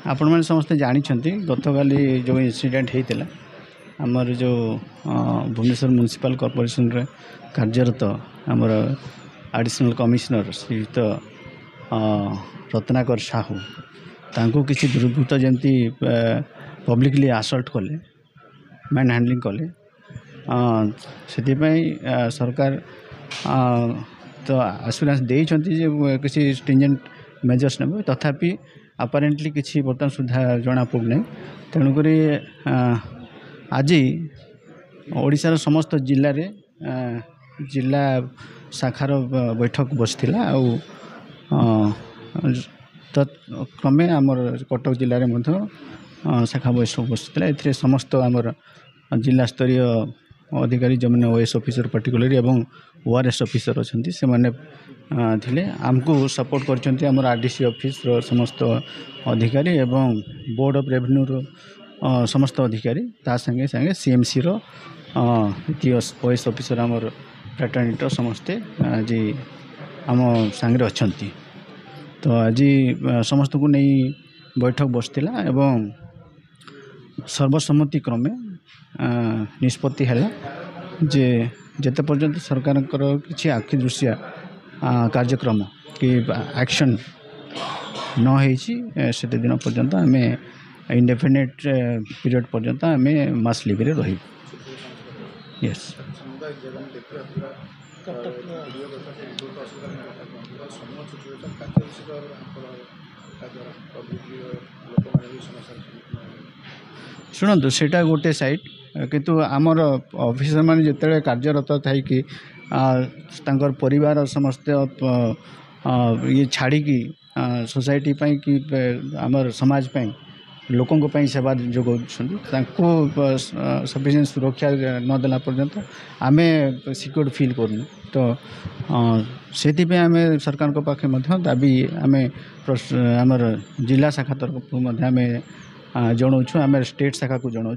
आपण मैंने समस्ते जानी गतकाली जो इनसीडेंट होता आमर जो भुवनेश्वर म्युनिसिपल कॉर्पोरेशन रे कार्यरत आमर एडिशनल कमिश्नर श्रीयुक्त रत्नाकर साहू तांको किसी दुर्बृत्त जमती पब्लिकली असल्ट कले मैन हैंडलिंग कले से सरकार तो आश्योरेंस देइछंती जे किसी स्ट्रिंजेंट मेजर्स ने तथापि अपारेंटली किसी बर्तमान सुधा जना पड़ना तेणुक आज ओडिशार समस्त जिले रे जिला शाखार बैठक बसथिला तत्क्रमे आमर कटक जिले में शाखा बैठक बसथिला एथिरे समस्त आमर जिला स्तरीय अधिकारी जो मैंने ओएस ऑफिसर पर्टिकुलरली एवं ओआरएस ऑफिसर अच्छा से मैंने थिले आमको सपोर्ट करछंती आमर आरडीसी ऑफिस रो समस्त अधिकारी एवं बोर्ड ऑफ रेवेन्यू रो समस्त अधिकारी ता संगे संगे सीएमसी रो ओएस ऑफिसर आमर फ्रैटर्निटी समस्ते आज आम सांगे अच्छी तो आज समस्त को नहीं बैठक बसथिला एवं सर्वसम्मति क्रमे निष्पत्ति है जे जेते पर्यंत सरकार किसी आखि दृश्य कार्यक्रम कि एक्शन न होती से दिन पर्यंत आम इंडेफिनिट पीरियड पर्यंत आम मास लिव रे रही यस शुणु सेटा गोटे साइड किंतु आमर ऑफिसर मान जिते कार्यरत थी कि परिवार समस्ते ये छाड़ी सोसाइटी पाई कि आमर समाज पाई लोकों सेवा जोगाऊँ सफिशिएंट सुरक्षा नदेला पर्यंत आम सिक्योर फील करूँ तो से आम सरकार पाखे दाबी आम आमर जिला शाखा तरफ आम जनाऊँ आम स्टेट शाखा को जनाऊँ।